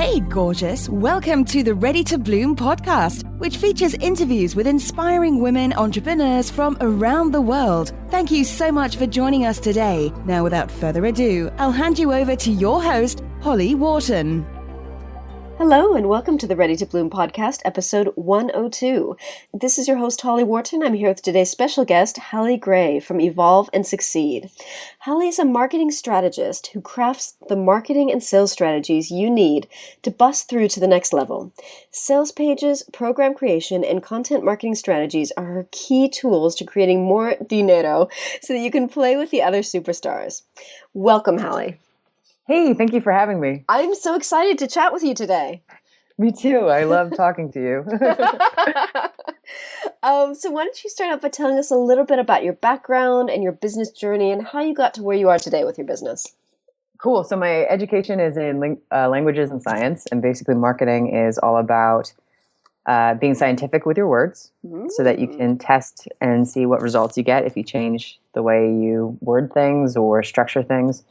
Hey, gorgeous. Welcome to the Ready to Bloom podcast, which features interviews with inspiring women entrepreneurs from around the world. Thank you so much for joining us today. Now, without further ado, I'll hand you over to your host, Holly Wharton. Hello and welcome to the Ready to Bloom podcast, episode 102. This is your host, Holly Wharton. I'm here with today's special guest, Halley Gray from Evolve and Succeed. Halley is a marketing strategist who crafts the marketing and sales strategies you need to bust through to the next level. Sales pages, program creation, and content marketing strategies are her key tools to creating more dinero so that you can play with the other superstars. Welcome, Halley. Hey, thank you for having me. I'm so excited to chat with you today. Me too. I love talking to you. So why don't you start out by telling us a little bit about your background and your business journey and how you got to where you are today with your business? Cool. So my education is in languages and science, and basically marketing is all about being scientific with your words so that you can test and see what results you get if you change the way you word things or structure things.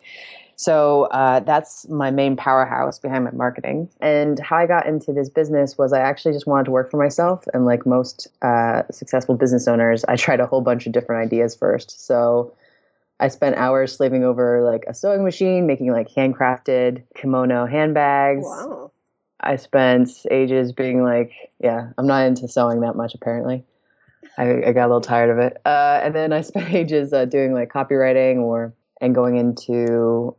So that's my main powerhouse behind my marketing. And how I got into this business was I actually just wanted to work for myself. And like most successful business owners, I tried a whole bunch of different ideas first. So I spent hours slaving over like a sewing machine, making like handcrafted kimono handbags. Wow. I spent ages being like, I'm not into sewing that much apparently. I got a little tired of it. And then I spent ages doing like copywriting and going into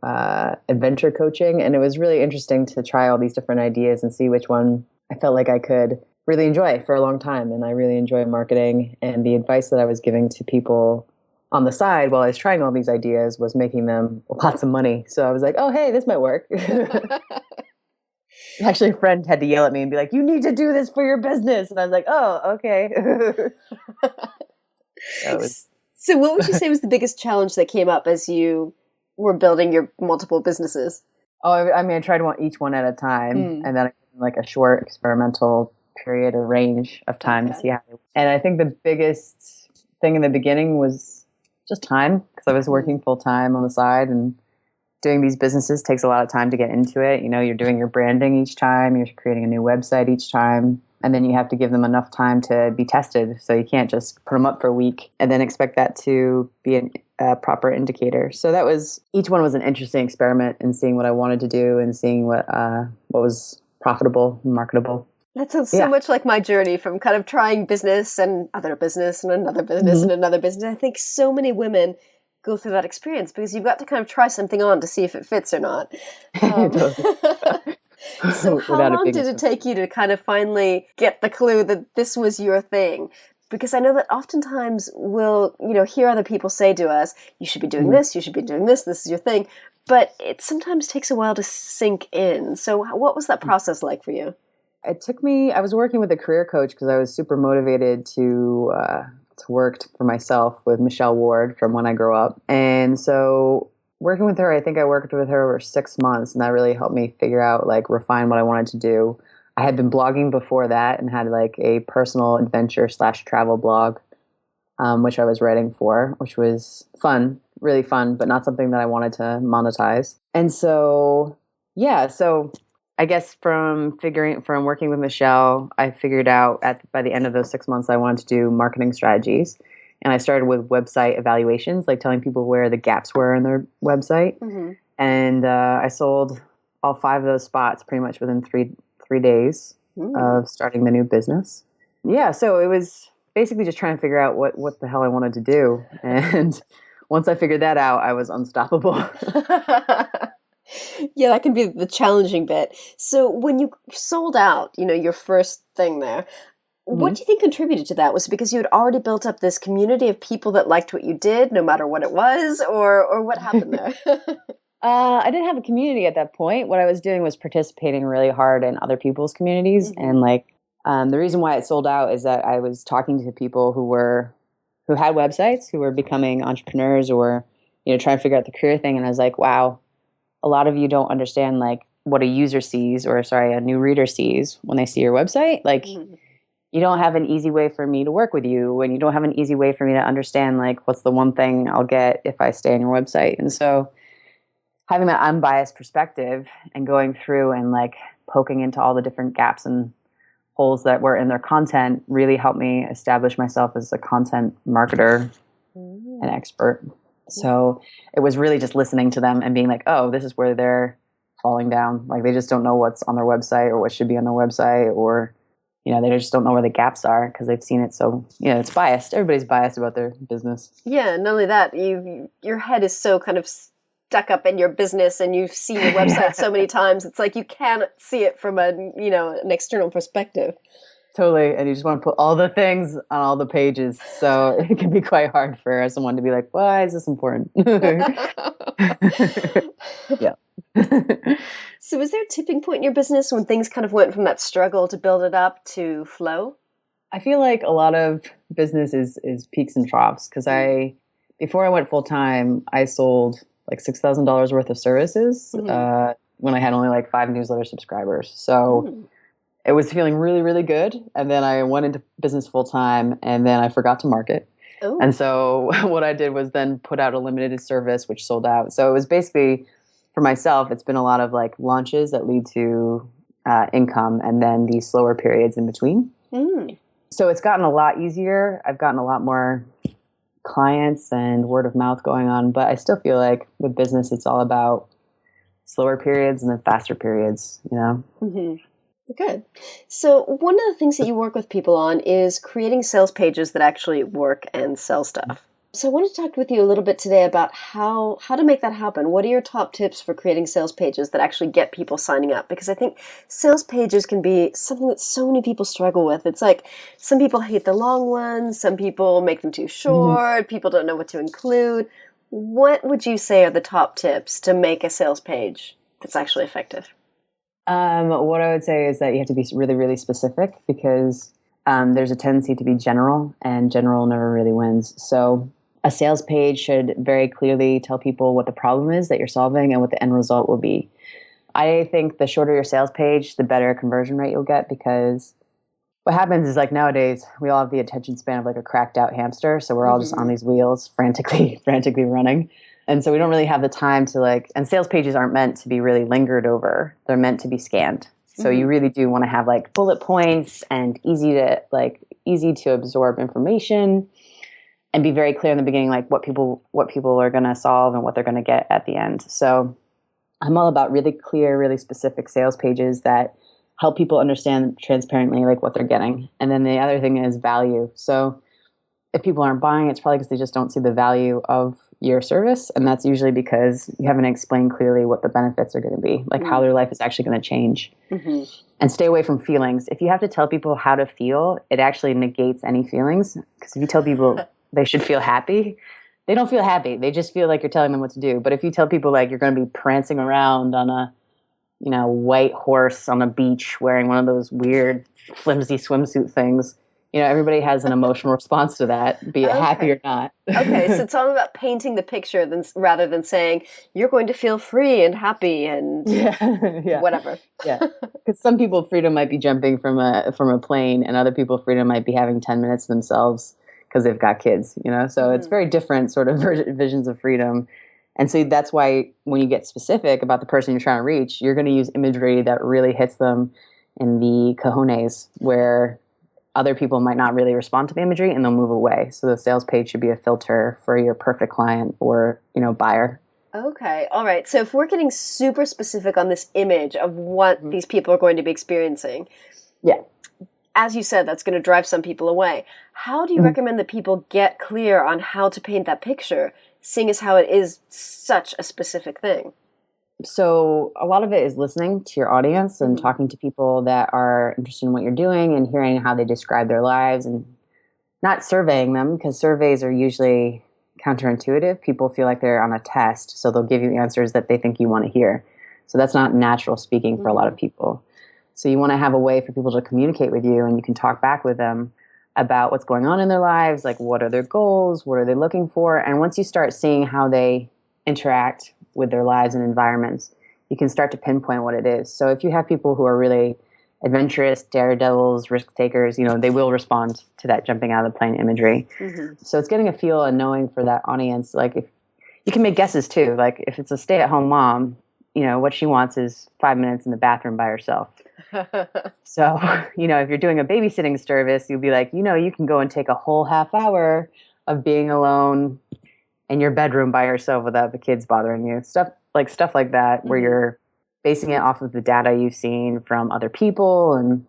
adventure coaching. And it was really interesting to try all these different ideas and see which one I felt like I could really enjoy for a long time. And I really enjoy marketing. And the advice that I was giving to people on the side while I was trying all these ideas was making them lots of money. So I was like, oh, hey, this might work. Actually, a friend had to yell at me and be like, you need to do this for your business. And I was like, oh, okay. So what would you say was the biggest challenge that came up as you were building your multiple businesses? Oh, I mean, I tried each one at a time, and then like a short experimental period or range of time to see how. And I think the biggest thing in the beginning was just time, because I was working full time on the side, and doing these businesses takes a lot of time to get into it. You know, you're doing your branding each time, you're creating a new website each time. And then you have to give them enough time to be tested. So you can't just put them up for a week and then expect that to be a proper indicator. So each one was an interesting experiment in seeing what I wanted to do and seeing what was profitable and marketable. That sounds so much like my journey from kind of trying business and another business and another business and another business. I think so many women go through that experience because you've got to kind of try something on to see if it fits or not. So how long did it take you to kind of finally get the clue that this was your thing? Because I know that oftentimes we'll, hear other people say to us, you should be doing this, you should be doing this is your thing. But it sometimes takes a while to sink in. So what was that process like for you? It took me, I was working with a career coach because I was super motivated to work for myself with Michelle Ward from When I Grow Up. And so working with her, I think I worked with her over 6 months, and that really helped me figure out, refine what I wanted to do. I had been blogging before that and had a personal adventure / travel blog, which I was writing for, which was fun, really fun, but not something that I wanted to monetize. And so, so I guess from working with Michelle, I figured out by the end of those 6 months, I wanted to do marketing strategies. And I started with website evaluations, telling people where the gaps were in their website. Mm-hmm. And I sold all 5 of those spots pretty much within three days of starting the new business. Yeah, so it was basically just trying to figure out what the hell I wanted to do. And once I figured that out, I was unstoppable. Yeah, that can be the challenging bit. So when you sold out, your first thing there, what do you think contributed to that? Was it because you had already built up this community of people that liked what you did, no matter what it was, or what happened there? I didn't have a community at that point. What I was doing was participating really hard in other people's communities. And the reason why it sold out is that I was talking to people who had websites, who were becoming entrepreneurs or, trying to figure out the career thing. And I was like, wow, a lot of you don't understand what a user sees, a new reader sees when they see your website. You don't have an easy way for me to work with you, and you don't have an easy way for me to understand what's the one thing I'll get if I stay on your website. And so having that unbiased perspective and going through and like poking into all the different gaps and holes that were in their content really helped me establish myself as a content marketer and expert. So it was really just listening to them and being like, oh, this is where they're falling down. Like they just don't know what's on their website or what should be on their website, or, you know, they just don't know where the gaps are because they've seen it. So, you know, it's biased. Everybody's biased about their business. Yeah, not only that, your head is so kind of stuck up in your business and you've seen your website so many times. It's like you can't see it from an external perspective. Totally. And you just want to put all the things on all the pages. So it can be quite hard for someone to be like, why is this important? Yeah. So was there a tipping point in your business when things kind of went from that struggle to build it up to flow? I feel like a lot of business is peaks and troughs because before I went full time, I sold like $6,000 worth of services when I had only like 5 newsletter subscribers. So it was feeling really, really good. And then I went into business full time and then I forgot to market. Ooh. And so what I did was then put out a limited service, which sold out. So it was basically, for myself, it's been a lot of like launches that lead to income and then these slower periods in between. So it's gotten a lot easier. I've gotten a lot more clients and word of mouth going on, but I still feel like with business, it's all about slower periods and then faster periods, you know? Good. So one of the things that you work with people on is creating sales pages that actually work and sell stuff. So I wanted to talk with you a little bit today about how to make that happen. What are your top tips for creating sales pages that actually get people signing up? Because I think sales pages can be something that so many people struggle with. It's like some people hate the long ones, some people make them too short, people don't know what to include. What would you say are the top tips to make a sales page that's actually effective? What I would say is that you have to be really, really specific because there's a tendency to be general, and general never really wins. So a sales page should very clearly tell people what the problem is that you're solving and what the end result will be. I think the shorter your sales page, the better conversion rate you'll get, because what happens is like nowadays we all have the attention span of like a cracked out hamster. So we're all just on these wheels frantically running. And so we don't really have the time to and sales pages aren't meant to be really lingered over. They're meant to be scanned. So you really do want to have like bullet points and easy to absorb information and be very clear in the beginning, like what people are going to solve and what they're going to get at the end. So I'm all about really clear, really specific sales pages that help people understand transparently like what they're getting. And then the other thing is value. So if people aren't buying, it's probably because they just don't see the value of your service. And that's usually because you haven't explained clearly what the benefits are going to be, like how their life is actually going to change. And stay away from feelings. If you have to tell people how to feel, it actually negates any feelings. Because if you tell people they should feel happy, they don't feel happy. They just feel like you're telling them what to do. But if you tell people like you're going to be prancing around on a white horse on a beach wearing one of those weird flimsy swimsuit things, everybody has an emotional response to that, be it happy or not. Okay, so it's all about painting the picture rather than saying you're going to feel free and happy and whatever. Yeah, because some people freedom might be jumping from a plane, and other people freedom might be having 10 minutes themselves because they've got kids. So it's very different sort of visions of freedom. And so that's why when you get specific about the person you're trying to reach, you're going to use imagery that really hits them in the cojones, where other people might not really respond to the imagery and they'll move away. So the sales page should be a filter for your perfect client or, buyer. Okay. All right. So if we're getting super specific on this image of what these people are going to be experiencing, as you said, that's going to drive some people away. How do you recommend that people get clear on how to paint that picture, seeing as how it is such a specific thing? So a lot of it is listening to your audience and talking to people that are interested in what you're doing and hearing how they describe their lives, and not surveying them, because surveys are usually counterintuitive. People feel like they're on a test, so they'll give you answers that they think you want to hear. So that's not natural speaking for a lot of people. So you want to have a way for people to communicate with you, and you can talk back with them about what's going on in their lives, like what are their goals, what are they looking for, and once you start seeing how they interact with their lives and environments, you can start to pinpoint what it is. So if you have people who are really adventurous, daredevils, risk takers, they will respond to that jumping out of the plane imagery. So it's getting a feel and knowing for that audience. Like you can make guesses too. Like if it's a stay-at-home mom, what she wants is 5 minutes in the bathroom by herself. So, if you're doing a babysitting service, you'll be like, you can go and take a whole half hour of being alone in your bedroom by yourself without the kids bothering you. Stuff like that, where you're basing it off of the data you've seen from other people, and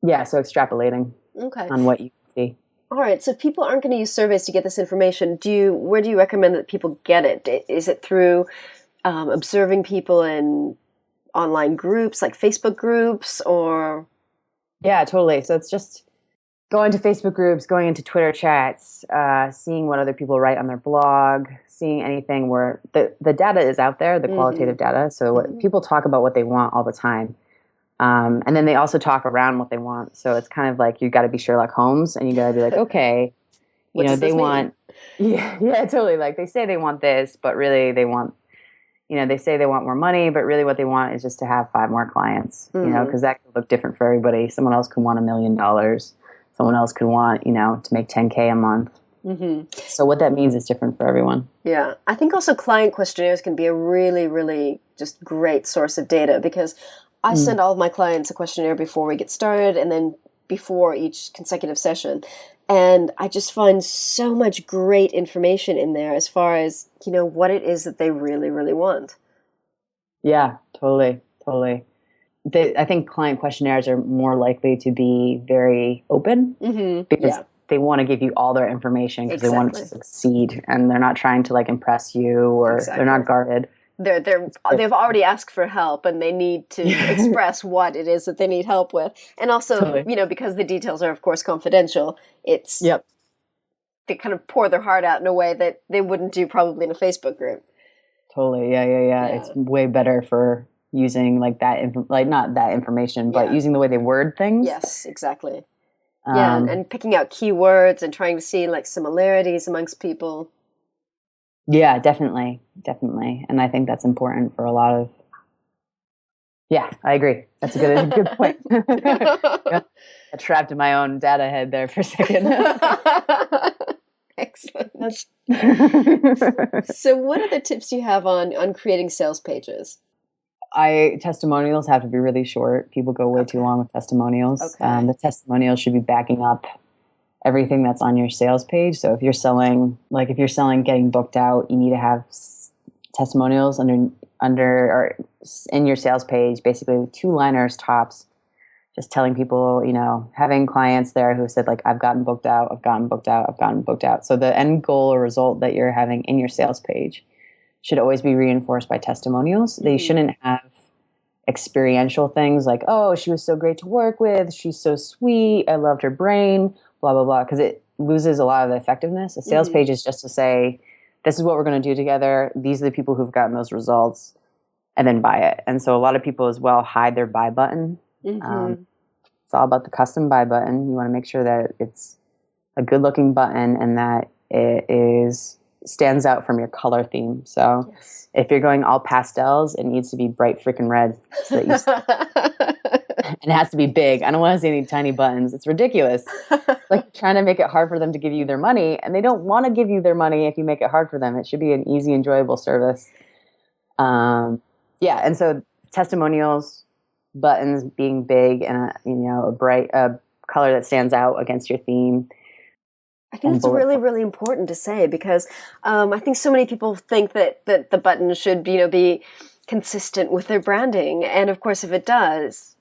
so extrapolating on what you see. All right. So if people aren't going to use surveys to get this information, where do you recommend that people get it? Is it through observing people in online groups like Facebook groups, or? Yeah, totally. So it's just going to Facebook groups, going into Twitter chats, seeing what other people write on their blog, seeing anything where the data is out there, the qualitative data. So what people talk about what they want all the time. And then they also talk around what they want. So it's kind of like you got to be Sherlock Holmes, and you got to be like, okay, they want, yeah, totally. Like they say they want this, but really they want, they say they want more money, but really what they want is just to have 5 more clients, because that could look different for everybody. Someone else could want $1 million. Someone else could want, to make 10K a month. So what that means is different for everyone. Yeah. I think also client questionnaires can be a really, really just great source of data, because I send all of my clients a questionnaire before we get started and then before each consecutive session. And I just find so much great information in there as far as, what it is that they really, really want. Yeah, totally. I think client questionnaires are more likely to be very open because they want to give you all their information because they want it to succeed, and they're not trying to like impress you, or they're not guarded. They've already asked for help, and they need to express what it is that they need help with. And also, because the details are of course confidential, it's they kind of pour their heart out in a way that they wouldn't do probably in a Facebook group. Totally. Yeah. It's way better for using like that, not that information, but using the way they word things. Yes, exactly. And picking out keywords and trying to see like similarities amongst people. Yeah, definitely. And I think that's important for a lot of. Yeah, I agree. That's a good point. I trapped in my own data head there for a second. Excellent. So what other tips do you have on creating sales pages? Testimonials have to be really short. People go way too long with testimonials. The testimonials should be backing up everything that's on your sales page. So if you're selling getting booked out, you need to have testimonials under or in your sales page, basically 2-liners tops, just telling people, having clients there who said like, I've gotten booked out. So the end goal or result that you're having in your sales page should always be reinforced by testimonials. They shouldn't have experiential things like, oh, she was so great to work with. She's so sweet. I loved her brain, blah, blah, blah. Because it loses a lot of the effectiveness. A sales page is just to say, this is what we're going to do together. These are the people who've gotten those results, and then buy it. And so a lot of people as well hide their buy button. It's all about the custom buy button. You want to make sure that it's a good looking button and that it stands out from your color theme. So if you're going all pastels, it needs to be bright freaking red. So that and it has to be big. I don't want to see any tiny buttons. It's ridiculous. Like trying to make it hard for them to give you their money, and they don't want to give you their money if you make it hard for them. It should be an easy, enjoyable service. And so testimonials, buttons being big, and a bright color that stands out against your theme. I think it's really, really important to say, because I think so many people think that the button should be consistent with their branding. And of course, if it does,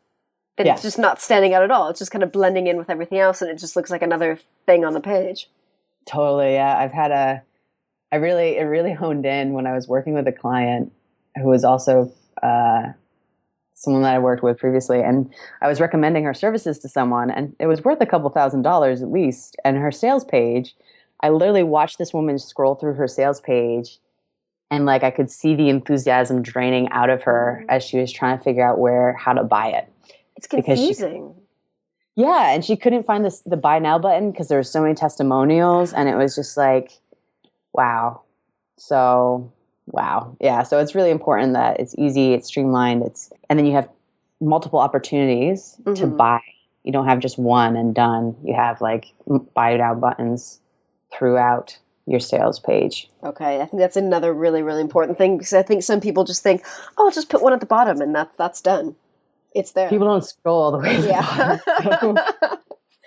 then it's just not standing out at all. It's just kind of blending in with everything else, and it just looks like another thing on the page. Totally, yeah. It really honed in when I was working with a client who was also someone that I worked with previously, and I was recommending her services to someone, and it was worth a couple $1,000s at least. And her sales page, I literally watched this woman scroll through her sales page, and like I could see the enthusiasm draining out of her as she was trying to figure out how to buy it. It's confusing. And she couldn't find the buy now button because there were so many testimonials, and it was just like, wow. So yeah. So it's really important that it's easy, it's streamlined, and then you have multiple opportunities to buy. You don't have just one and done. You have like buy now buttons throughout your sales page. Okay, I think that's another really, really important thing, because I think some people just think, oh, I'll just put one at the bottom and that's done. It's there. People don't scroll all the way to the bottom.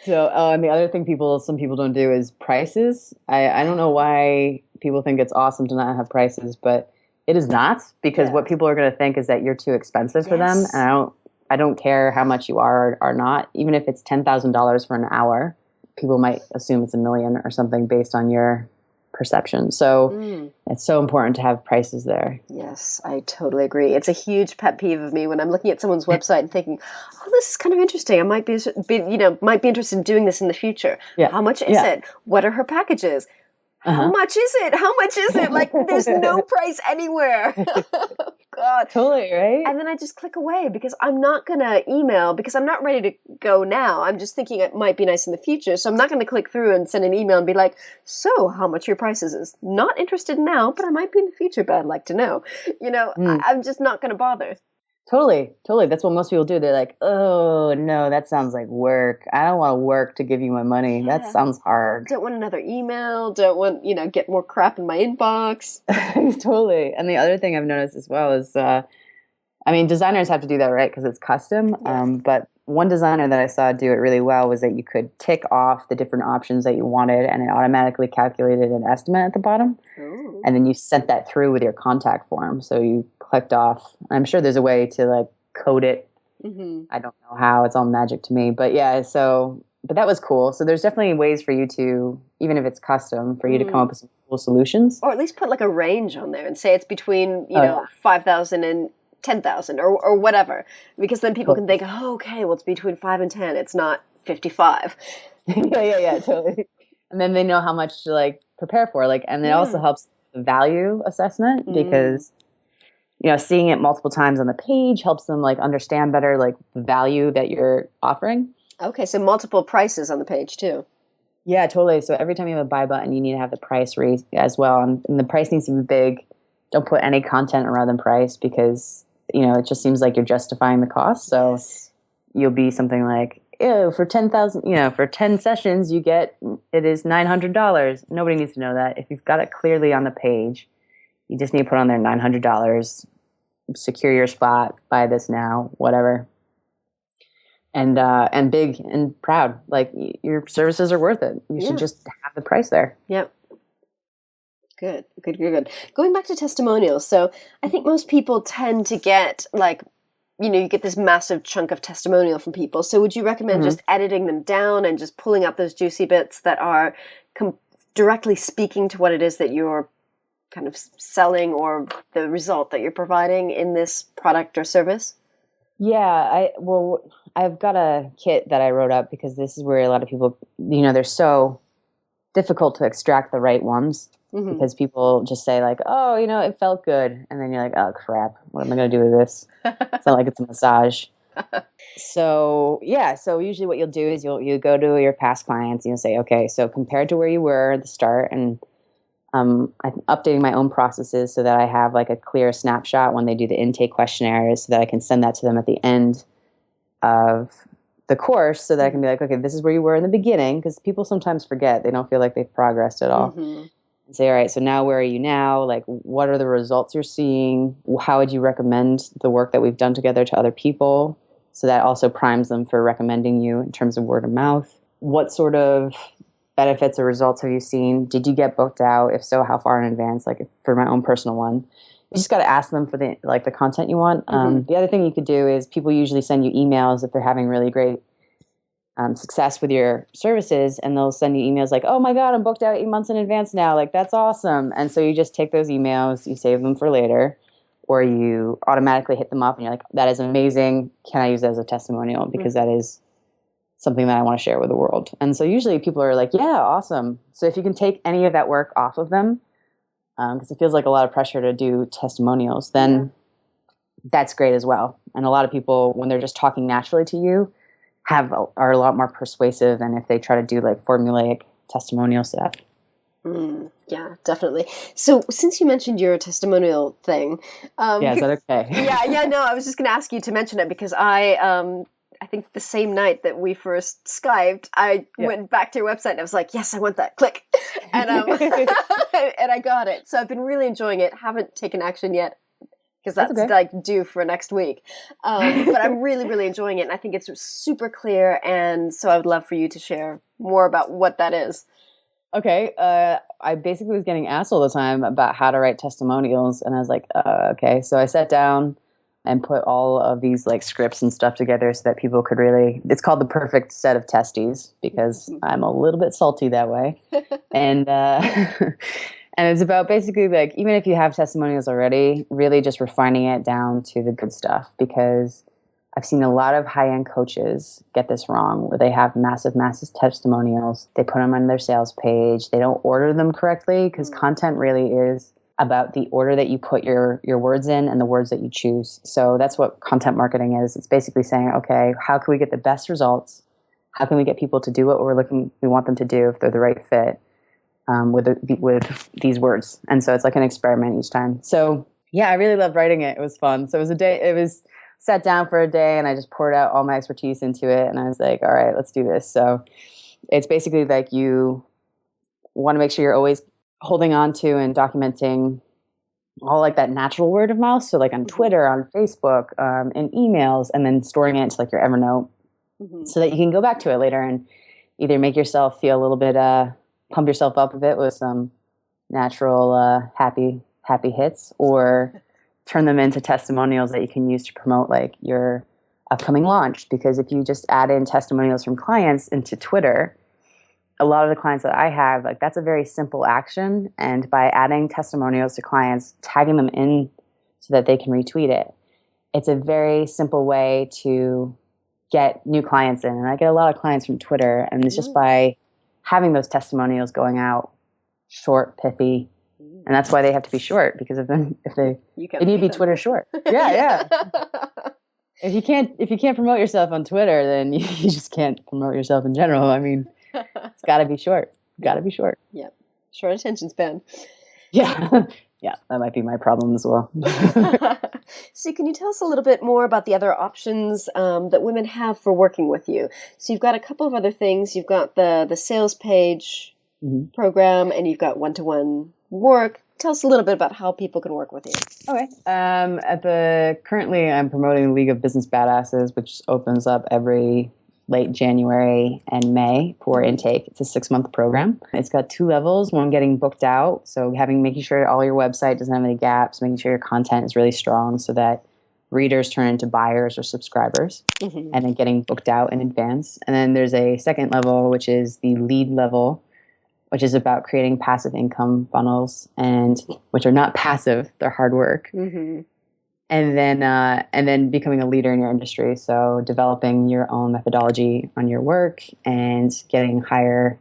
And the other thing some people don't do is prices. I don't know why people think it's awesome to not have prices, but it is not, because what people are going to think is that you're too expensive for them. And I don't care how much you are or not. Even if it's $10,000 for an hour, people might assume it's $1 million or something based on your perception. So it's so important to have prices there. Yes, I totally agree. It's a huge pet peeve of me when I'm looking at someone's website and thinking, oh, this is kind of interesting. I might be interested in doing this in the future. Yeah. How much is it? What are her packages? How much is it? How much is it? Like, there's no price anywhere. God. Totally, right? And then I just click away, because I'm not going to email, because I'm not ready to go now. I'm just thinking it might be nice in the future. So I'm not going to click through and send an email and be like, so how much your prices is? Not interested now, but I might be in the future, but I'd like to know. I'm just not going to bother. Totally. That's what most people do. They're like, oh, no, that sounds like work. I don't want to work to give you my money. Yeah. That sounds hard. Don't want another email. Don't want, get more crap in my inbox. Totally. And the other thing I've noticed as well is, designers have to do that, right? Because it's custom. Yes. But one designer that I saw do it really well was that you could tick off the different options that you wanted, and it automatically calculated an estimate at the bottom. Ooh. And then you sent that through with your contact form. So you clicked off. I'm sure there's a way to code it. Mm-hmm. I don't know how. It's all magic to me. But yeah, but that was cool. So there's definitely ways for you to, even if it's custom, for you to come up with some cool solutions. Or at least put a range on there and say it's between, 5,000 and 10,000 or whatever. Because then people can think, oh, okay, well, it's between 5 and 10. It's not 55. Yeah, totally. And then they know how much to prepare for. And it also helps the value assessment, because seeing it multiple times on the page helps them understand better the value that you're offering. Okay, so multiple prices on the page too. Yeah, totally. So every time you have a buy button, you need to have the price raised as well, and the price needs to be big. Don't put any content around the price, because it just seems like you're justifying the cost. So you'll be something like, ew, for 10,000, for 10 sessions, it is $900. Nobody needs to know that. If you've got it clearly on the page, you just need to put on there $900, secure your spot, buy this now, whatever. And big and proud, your services are worth it. You should just have the price there. Yep. Good. Going back to testimonials. So I think most people tend to get you get this massive chunk of testimonial from people. So would you recommend just editing them down and just pulling out those juicy bits that are directly speaking to what it is that you're kind of selling, or the result that you're providing in this product or service? Yeah, I've got a kit that I wrote up, because this is where a lot of people, they're so difficult to extract the right ones, because people just say oh, it felt good. And then you're like, oh, crap, what am I going to do with this? It's not like it's a massage. So usually what you'll do is you go to your past clients and you'll say, okay, so compared to where you were at the start, and I'm updating my own processes so that I have a clear snapshot when they do the intake questionnaires, so that I can send that to them at the end of the course, so that I can be like, okay, this is where you were in the beginning, because people sometimes forget. They don't feel like they've progressed at all. And say, all right, so now where are you now? What are the results you're seeing? How would you recommend the work that we've done together to other people? So that also primes them for recommending you in terms of word of mouth. What sort of benefits or results have you seen? Did you get booked out? If so, how far in advance? For my own personal one, you just got to ask them for the content you want. The other thing you could do is, people usually send you emails if they're having really great success with your services, and they'll send you emails oh my God, I'm booked out 8 months in advance now. That's awesome. And so you just take those emails, you save them for later, or you automatically hit them up and you're like, that is amazing. Can I use that as a testimonial? Because that is something that I want to share with the world. And so usually people are like, yeah, awesome. So if you can take any of that work off of them, because it feels like a lot of pressure to do testimonials, then that's great as well. And a lot of people, when they're just talking naturally to you, are a lot more persuasive than if they try to do formulaic testimonial stuff. Yeah, definitely. So since you mentioned your testimonial thing, is that okay? No, I was just going to ask you to mention it, because I I think the same night that we first Skyped, I went back to your website and I was like, yes, I want that. Click. And, and I got it. So I've been really enjoying it. Haven't taken action yet because that's okay. like due for next week. But I'm really, really enjoying it. And I think it's super clear. And so I would love for you to share more about what that is. Okay. I basically was getting asked all the time about how to write testimonials. And I was like, okay. So I sat down and put all of these like scripts and stuff together so that people could really, it's called the perfect set of testes because I'm a little bit salty that way. And, and it's about basically like, even if you have testimonials already, really just refining it down to the good stuff, because I've seen a lot of high-end coaches get this wrong, where they have massive, massive testimonials. They put them on their sales page. They don't order them correctly, because content really is about the order that you put your words in and the words that you choose. So that's what content marketing is. It's basically saying, okay, how can we get the best results? How can we get people to do what we want them to do if they're the right fit with these words? And so it's like an experiment each time. So yeah, I really loved writing it. It was fun. So it was sat down for a day and I just poured out all my expertise into it. And I was like, all right, let's do this. So it's basically like you want to make sure you're always holding on to and documenting all like that natural word of mouth. So like on Twitter, on Facebook, in emails, and then storing it into like your Evernote so that you can go back to it later and either make yourself feel a little bit, pump yourself up a bit with some natural, happy hits, or turn them into testimonials that you can use to promote like your upcoming launch. Because if you just add in testimonials from clients into Twitter, a lot of the clients that I have, like that's a very simple action. And by adding testimonials to clients, tagging them in so that they can retweet it, it's a very simple way to get new clients in. And I get a lot of clients from Twitter, and it's just by having those testimonials going out, short, pithy. And that's why they have to be short, because if they need to be Twitter short. Yeah. If you can't promote yourself on Twitter, then you just can't promote yourself in general. I mean, it's got to be short. Got to be short. Yep. Short attention span. Yeah. Yeah, that might be my problem as well. So can you tell us a little bit more about the other options that women have for working with you? So you've got a couple of other things. You've got the sales page program, and you've got one-to-one work. Tell us a little bit about how people can work with you. Okay. Currently I'm promoting the League of Business Badasses, which opens up every late January and May for intake. It's a 6-month program. It's got 2 levels. One, getting booked out. So making sure all your website doesn't have any gaps, making sure your content is really strong so that readers turn into buyers or subscribers, and then getting booked out in advance. And then there's a second level, which is the lead level, which is about creating passive income funnels, and which are not passive, they're hard work. And then becoming a leader in your industry. So developing your own methodology on your work and getting higher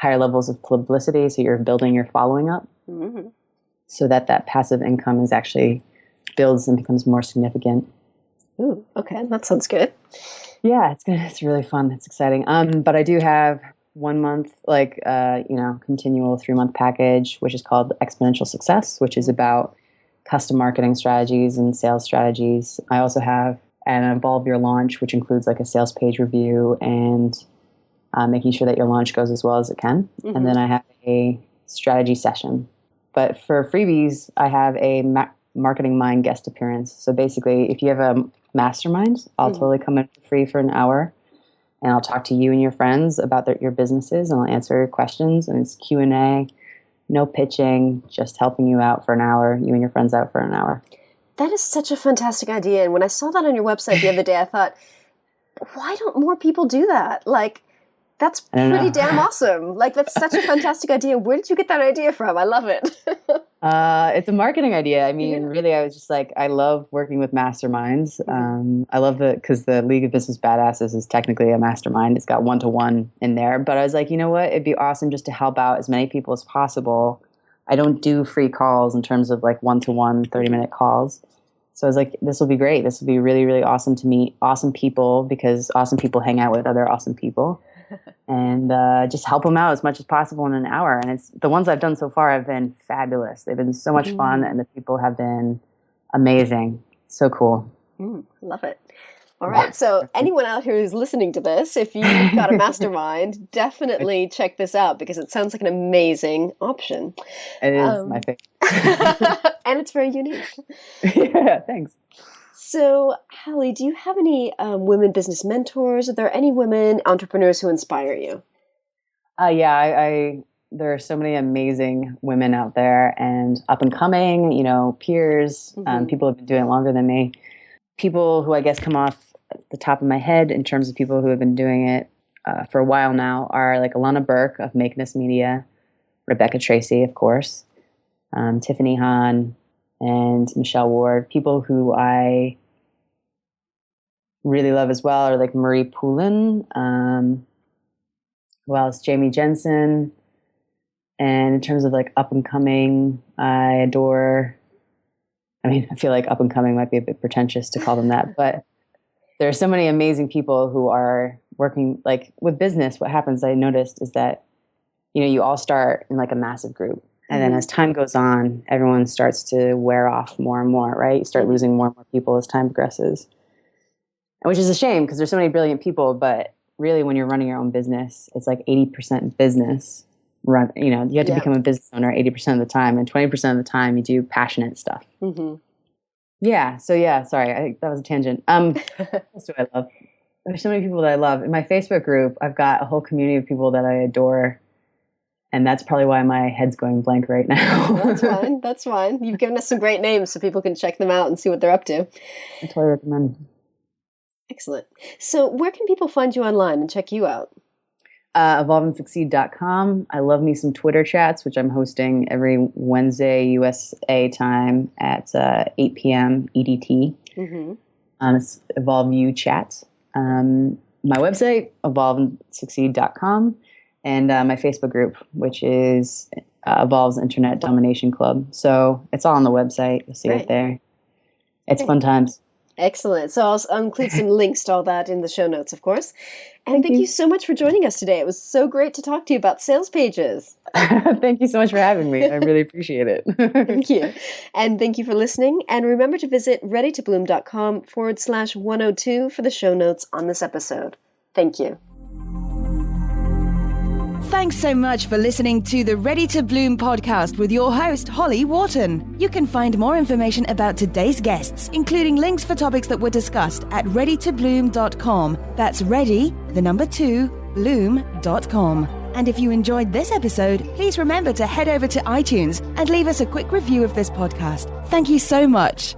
levels of publicity. So you're building your following up so that passive income is actually builds and becomes more significant. Ooh, okay. That sounds good. Yeah, it's good. It's really fun. It's exciting. But I do have 1 month, continual 3-month package, which is called Exponential Success, which is about custom marketing strategies and sales strategies. I also have an Evolve Your Launch, which includes like a sales page review and making sure that your launch goes as well as it can. And then I have a strategy session. But for freebies, I have a Marketing Mind guest appearance. So basically, if you have a mastermind, I'll totally come in for free for an hour, and I'll talk to you and your friends about your businesses, and I'll answer your questions. And it's Q&A. No pitching, just helping you out for an hour, you and your friends out for an hour. That is such a fantastic idea. And when I saw that on your website the other day, I thought, why don't more people do that? Like, that's pretty damn awesome. Like, that's such a fantastic idea. Where did you get that idea from? I love it. It's a marketing idea. I mean, really, I was just like, I love working with masterminds. I love because the League of Business Badasses is technically a mastermind. It's got 1-to-1 in there. But I was like, you know what? It'd be awesome just to help out as many people as possible. I don't do free calls in terms of like 1-to-1 30-minute calls. So I was like, this will be great. This will be really, really awesome to meet awesome people, because awesome people hang out with other awesome people. And just help them out as much as possible in an hour. And it's the ones I've done so far have been fabulous. They've been so much fun, and the people have been amazing. So cool. Love it. All right. So anyone out here who's listening to this, if you've got a mastermind, definitely check this out because it sounds like an amazing option. It is my favorite. And it's very unique. Yeah, thanks. So, Halley, do you have any women business mentors? Are there any women entrepreneurs who inspire you? Yeah, there are so many amazing women out there and up and coming, peers, people who have been doing it longer than me. People who I guess come off the top of my head in terms of people who have been doing it for a while now are like Alana Burke of Makeness Media, Rebecca Tracy, of course, Tiffany Hahn, and Michelle Ward. People who I really love as well are like Marie Poulin, who else? Jamie Jensen. And in terms of like up and coming, I feel like up and coming might be a bit pretentious to call them that, but there are so many amazing people who are working like with business. What happens, I noticed, is that, you all start in like a massive group. And then as time goes on, everyone starts to wear off more and more, right? You start losing more and more people as time progresses, which is a shame because there's so many brilliant people. But really, when you're running your own business, it's like 80% business. You have to become a business owner 80% of the time, and 20% of the time you do passionate stuff. Yeah. So sorry, I think that was a tangent. What else do I love? There's so many people that I love. In my Facebook group, I've got a whole community of people that I adore. And that's probably why my head's going blank right now. That's fine. That's fine. You've given us some great names so people can check them out and see what they're up to. I totally recommend. Excellent. So where can people find you online and check you out? evolveandsucceed.com. I love me some Twitter chats, which I'm hosting every Wednesday USA time at 8 p.m. EDT. It's Evolve You Chat. My website, evolveandsucceed.com. And my Facebook group, which is Evolve's Internet Domination Club. So it's all on the website. You'll see it there. It's fun times. Excellent. So I'll include some links to all that in the show notes, of course. And thank you so much for joining us today. It was so great to talk to you about sales pages. Thank you so much for having me. I really appreciate it. Thank you. And thank you for listening. And remember to visit readytobloom.com/102 for the show notes on this episode. Thank you. Thanks so much for listening to the Ready to Bloom podcast with your host, Holly Wharton. You can find more information about today's guests, including links for topics that were discussed at readytobloom.com. That's bloom.com. And if you enjoyed this episode, please remember to head over to iTunes and leave us a quick review of this podcast. Thank you so much.